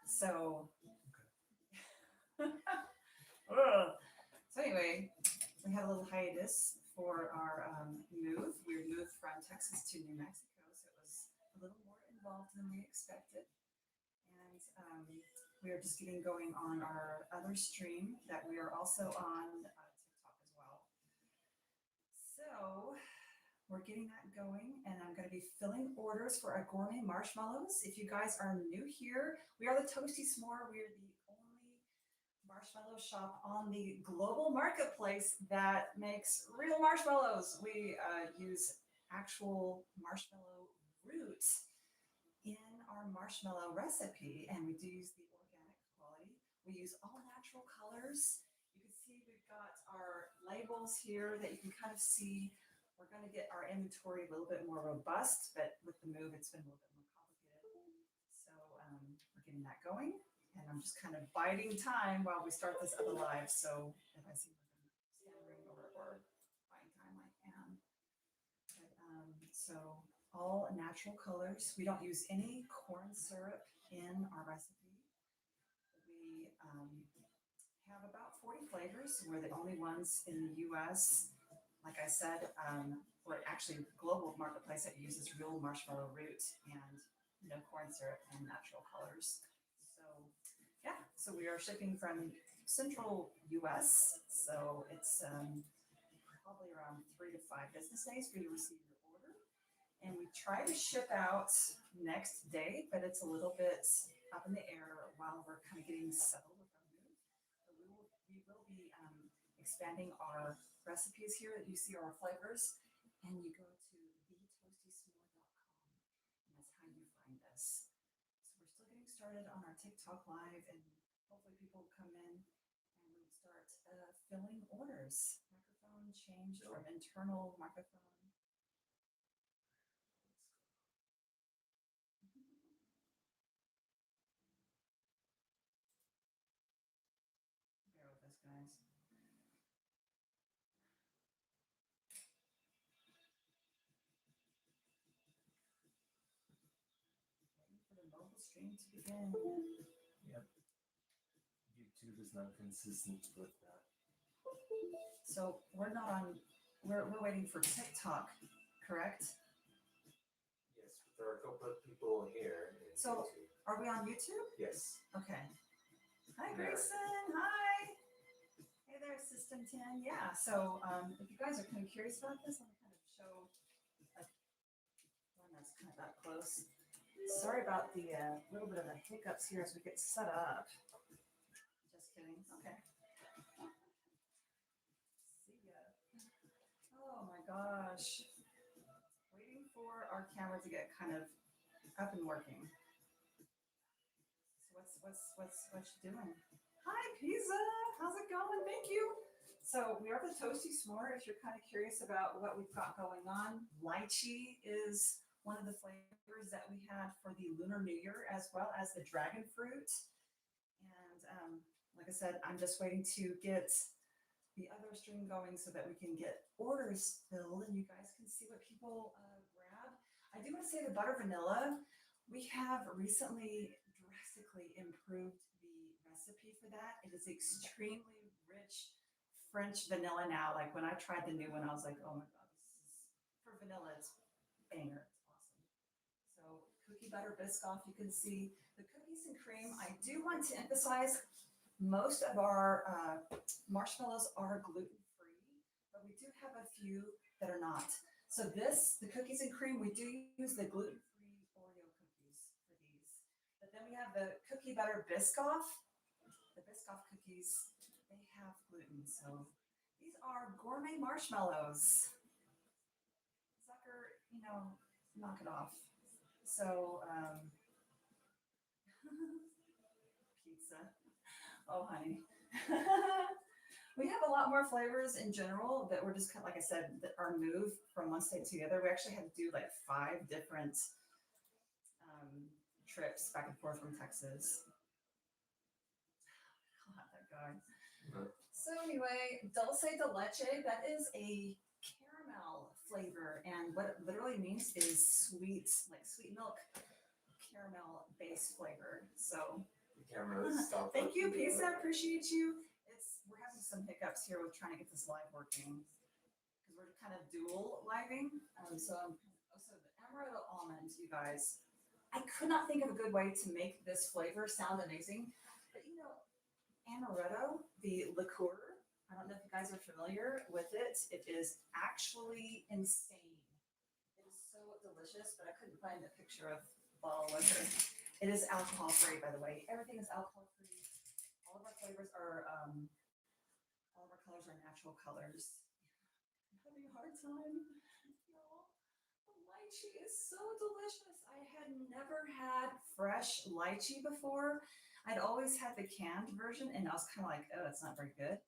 So, ugh. So anyway, we had a little hiatus for our move. We moved from Texas to New Mexico, so it was a little more involved than we expected. And we are just getting going on our other stream that we are also on TikTok as well. So we're getting that going, and I'm going to be filling orders for our gourmet marshmallows. If you guys are new here, we are the Toasty S'more. We are the only marshmallow shop on the global marketplace that makes real marshmallows. We use actual marshmallow root in our marshmallow recipe, and we do use the organic quality. We use all natural colors. You can see we've got our labels here that you can kind of see. We're going to get our inventory a little bit more robust, but with the move, it's been a little bit more complicated. So we're getting that going, and I'm just kind of biding time while we start this other live. So if I seem like I'm stammering or buying time, I am. But, so all natural colors. We don't use any corn syrup in our recipe. We have about 40 flavors. We're the only ones in the US. Like I said, we're actually a global marketplace that uses real marshmallow root and no corn syrup and natural colors. So yeah, so we are shipping from central US. So it's probably around 3 to 5 business days for you to receive your order. And we try to ship out next day, but it's a little bit up in the air while we're kind of getting settled with our move. But we will be expanding our recipes here. You see our flavors, and you go to thetoastysmore.com, and that's how you find us. So we're still getting started on our TikTok live, and hopefully people will come in and we start filling orders. Microphone changed from internal microphone. Bear with us, guys. Waiting for the mobile stream to begin. Yep. YouTube is not consistent with that. So we're not on. We're waiting for TikTok, correct? Yes, but there are a couple of people here in So- YouTube. Are we on YouTube? Yes. Okay. Hi, There. Grayson. Hi. Hey there, System 10. Yeah. So if you guys are kind of curious about this, let me kind of show one that's kind of that close. Sorry about the little bit of the hiccups here as we get set up. Just kidding. Okay. See ya. Oh my gosh. Waiting for our camera to get kind of up and working. So what you doing? Hi, Pizza. How's it going? Thank you. So we are the Toasty S'more. If you're kind of curious about what we've got going on, lychee is one of the flavors that we had for the Lunar New Year, as well as the dragon fruit. And like I said, I'm just waiting to get the other stream going so that we can get orders filled and you guys can see what people grab. I do want to say the butter vanilla. We have recently drastically improved the recipe for that. It is extremely rich French vanilla now. Like when I tried the new one, I was like, oh my God, this is for vanilla, it's banger. It's awesome. So cookie butter biscoff, you can see the cookies and cream. I do want to emphasize most of our marshmallows are gluten-free, but we do have a few that are not. So the cookies and cream, we do use the gluten-free Oreo cookies for these. But then we have the cookie butter Biscoff. The Biscoff cookies, they have gluten. So these are gourmet marshmallows. Sucker, knock it off. So, pizza. Oh, honey. We have a lot more flavors in general, but we're just kind of, like I said, our move from one state to the other, we actually had to do like 5 different trips back and forth from Texas. God, that guy. So anyway, dulce de leche, that is a caramel flavor. And what it literally means is sweet, like sweet milk caramel based flavor. So The camera stopped. Thank you, working. Pisa. Appreciate you. We're having some hiccups here with trying to get this live working because we're kind of dual living. So the amaretto almond, you guys. I could not think of a good way to make this flavor sound amazing, but amaretto, the liqueur. I don't know if you guys are familiar with it. It is actually insane. It is so delicious, but I couldn't find a picture of the bottle with it. It is alcohol free, by the way. Everything is alcohol free. All of our flavors are, all of our colors are natural colors. I'm having a hard time. Y'all. The lychee is so delicious. I had never had fresh lychee before. I'd always had the canned version, and I was kind of like, oh, it's not very good.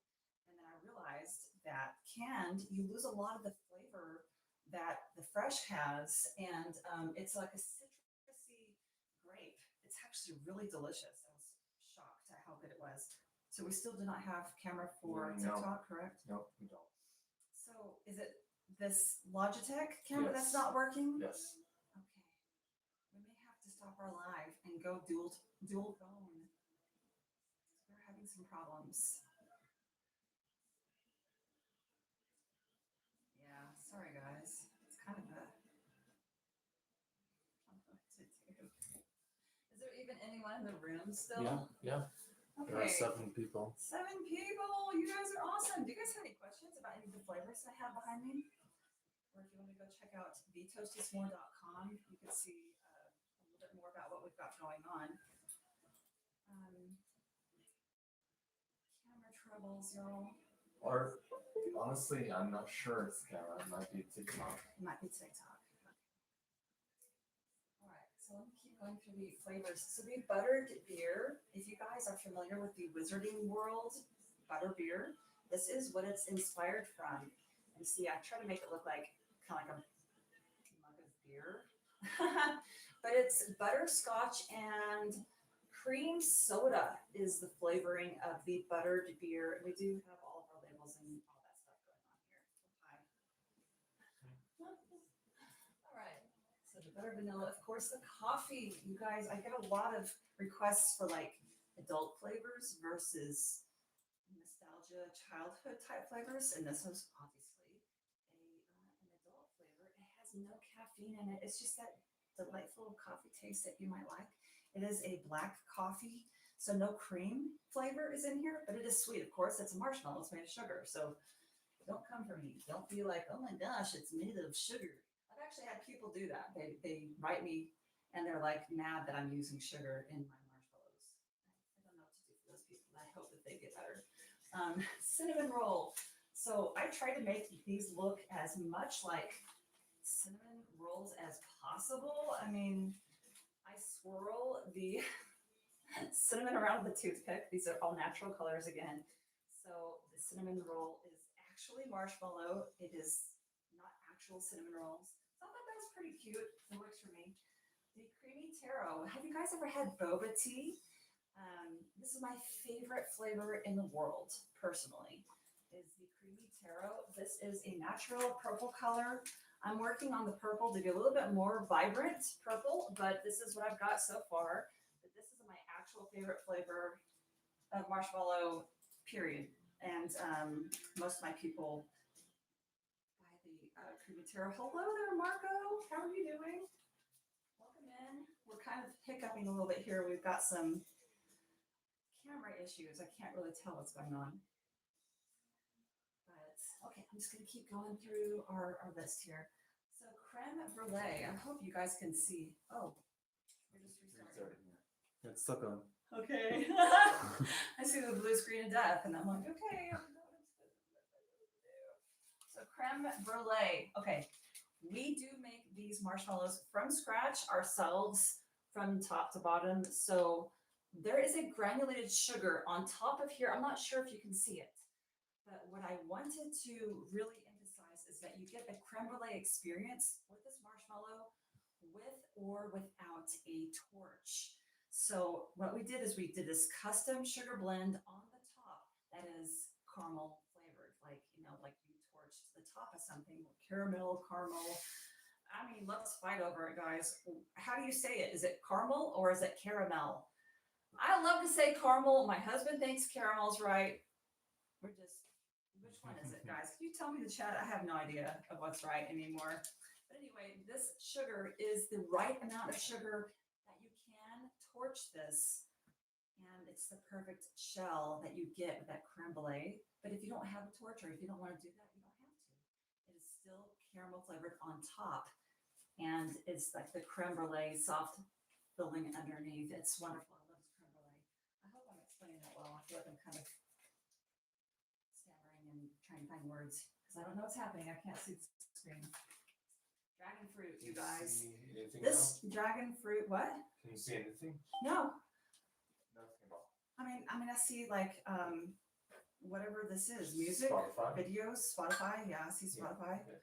And then I realized that canned, you lose a lot of the flavor that the fresh has, and it's like a citrusy grape. It's actually really delicious. I was shocked at how good it was. So we still do not have camera for No. TikTok, correct? No, we don't. So is it this Logitech camera that's Yes. not working? Yes. Okay. We may have to stop our live and go dual phone. We're having some problems. Yeah, sorry guys. It's kind of a I don't know what to do. Is there even anyone in the room still? Yeah. There are Okay. 7 people. 7 people. You guys are awesome. Do you guys have any questions about any of the flavors I have behind me? Or if you want to go check out thetoastysmore.com, you can see a little bit more about what we've got going on. Camera troubles, y'all. Or honestly, I'm not sure it's camera. It might be TikTok. It might be TikTok. All right, so let me keep going through the flavors. So the buttered beer, if you guys are familiar with the Wizarding World butter beer, this is what it's inspired from. And see, I try to make it look like kind of like a mug of beer. But it's butterscotch and cream soda is the flavoring of the buttered beer. We do have all of our labels and all that stuff going on here. Hi. All right. So the butter vanilla, of course, the coffee. You guys, I get a lot of requests for like adult flavors versus nostalgia, childhood type flavors, and this was obviously an adult flavor. It has no caffeine in it. It's just that delightful coffee taste that you might like. It is a black coffee, so no cream flavor is in here, but it is sweet. Of course, it's a marshmallow. It's made of sugar, so don't come for me. Don't be like, oh my gosh, it's made of sugar. I've actually had people do that. They write me and they're like mad that I'm using sugar in my marshmallows. I don't know what to do for those people. I hope that they get better. Cinnamon roll. So I try to make these look as much like cinnamon rolls as possible. I mean, I swirl the cinnamon around with the toothpick. These are all natural colors again. So the cinnamon roll is actually marshmallow. It is not actual cinnamon rolls. So I thought that was pretty cute. It works for me. The creamy taro. Have you guys ever had boba tea? This is my favorite flavor in the world, personally, is the creamy taro. This is a natural purple color. I'm working on the purple to be a little bit more vibrant purple, but this is what I've got so far. But this is my actual favorite flavor of marshmallow, period. And most of my people buy the creamy taro. Hello there, Marco. How are you doing? Welcome in. We're kind of hiccuping a little bit here. We've got some camera issues. I can't really tell what's going on. But okay, I'm just going to keep going through our list here. So creme brulee. I hope you guys can see. Oh, we're just restarting. Yeah, it's stuck on. Okay. I see the blue screen of death, and I'm like, okay. So creme brulee. Okay, we do make these marshmallows from scratch ourselves, from top to bottom. So there is a granulated sugar on top of here. I'm not sure if you can see it, but what I wanted to really emphasize is that you get a creme brulee experience with this marshmallow, with or without a torch. So what we did is we did this custom sugar blend on the top that is caramel flavored, like like you torched the top of something, caramel. I mean, let's fight over it, guys. How do you say it? Is it caramel or is it caramel? I love to say caramel. My husband thinks caramel's right. We're just, which one is it, guys? Can you tell me in the chat? I have no idea of what's right anymore. But anyway, this sugar is the right amount of sugar that you can torch this. And it's the perfect shell that you get with that creme brulee. But if you don't have a torch or if you don't want to do that, you don't have to. It is still caramel flavored on top. And it's like the creme brulee soft filling underneath. It's wonderful. I love this creme brulee. I hope I'm explaining that well. I feel like I'm kind of stammering and trying to find words because I don't know what's happening. I can't see the screen. Dragon fruit, you guys. See anything This now? dragon fruit, what? Can you see anything? No. Nothing at all. I mean, I see like whatever this is, music, Spotify? videos, Spotify. Yeah, I see Spotify. Yeah.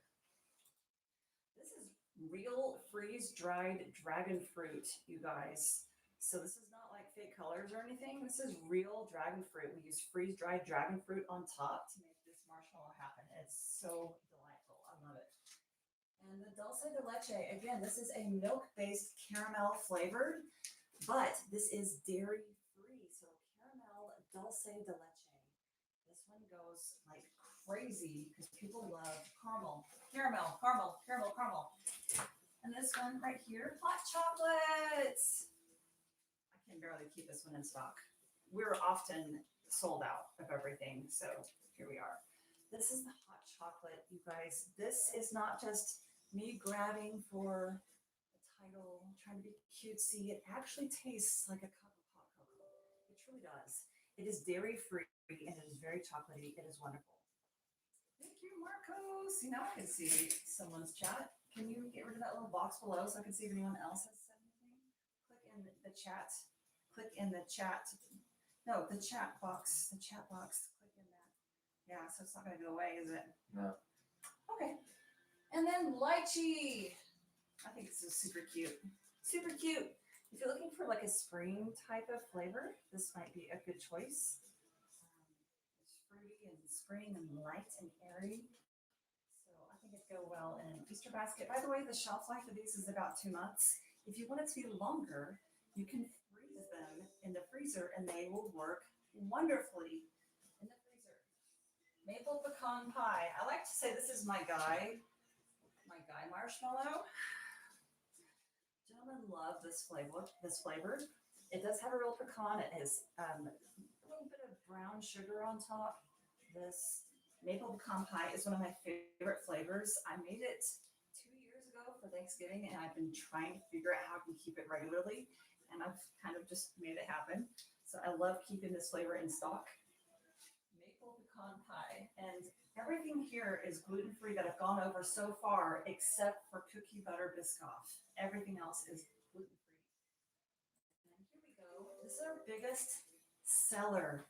This is real freeze-dried dragon fruit, you guys. So this is not like fake colors or anything. This is real dragon fruit. We use freeze-dried dragon fruit on top to make this marshmallow happen. It's so delightful. I love it. And the dulce de leche, again, this is a milk-based caramel flavored, but this is dairy-free. So caramel dulce de leche. This one goes like crazy because people love caramel. Caramel, caramel, caramel, caramel. And this one right here, hot chocolate. I can barely keep this one in stock. We're often sold out of everything, so here we are. This is the hot chocolate, you guys. This is not just me grabbing for the title, trying to be cutesy. It actually tastes like a cup of hot cocoa. It truly does. It is dairy free and it is very chocolatey. It is wonderful. Thank you, Marcos. You know, I can see someone's chat. Can you get rid of that little box below so I can see if anyone else has said anything? Click in the chat. Click in the chat. No, the chat box. The chat box. Click in that. Yeah, so it's not going to go away, is it? No. Okay. And then lychee. I think this is super cute. Super cute. If you're looking for like a spring type of flavor, this might be a good choice. It's fruity and spring and light and airy. So I think it'd go well in an Easter basket. By the way, the shelf life of these is about 2 months. If you want it to be longer, you can freeze them in the freezer and they will work wonderfully in the freezer. Maple pecan pie. I like to say this is my guy marshmallow. Gentlemen love this flavor. It does have a real pecan. It has a little bit of brown sugar on top. This maple pecan pie is one of my favorite flavors. I made it 2 years ago for Thanksgiving, and I've been trying to figure out how I can keep it regularly, and I've kind of just made it happen. So I love keeping this flavor in stock. Maple pecan pie, and everything here is gluten-free that I've gone over so far, except for cookie butter Biscoff. Everything else is gluten-free. And here we go. This is our biggest seller.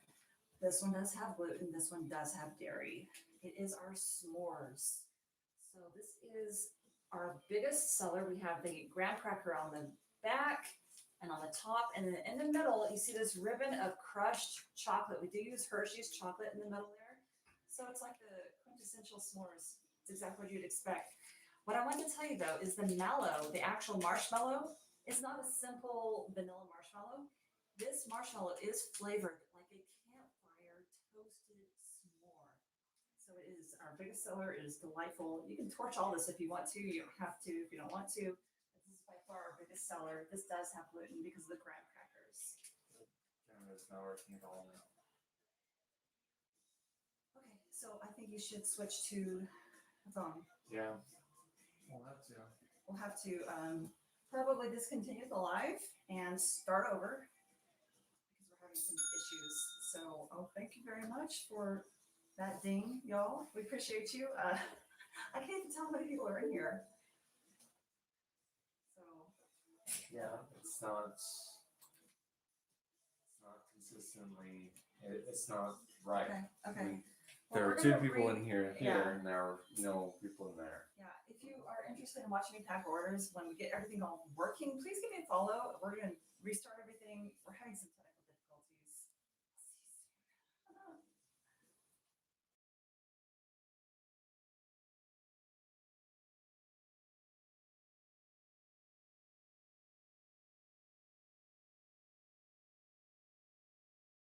This one does have gluten. This one does have dairy. It is our s'mores. So this is our biggest seller. We have the graham cracker on the back and on the top. And then in the middle, you see this ribbon of crushed chocolate. We do use Hershey's chocolate in the middle there. So it's like the quintessential s'mores. It's exactly what you'd expect. What I want to tell you though is the mallow, the actual marshmallow, is not a simple vanilla marshmallow. This marshmallow is flavored like a campfire toasted s'more. So it is our biggest seller. It is delightful. You can torch all this if you want to. You don't have to if you don't want to. This is by far our biggest seller. This does have gluten because of the graham crackers. Camera's not working at all now. Okay, so I think you should switch to the phone. Yeah. We'll have to. We'll have to probably discontinue the live and start over because we're having some issues. So, thank you very much for that ding, y'all. We appreciate you. I can't even tell how many people are in here. So, Yeah, it's not consistently. It's not right. okay, okay. I mean, Well, there we're are two gonna people read- in here, yeah. and there are no people in there. Yeah, if you are interested in watching me pack orders when we get everything all working, please give me a follow. We're going to restart everything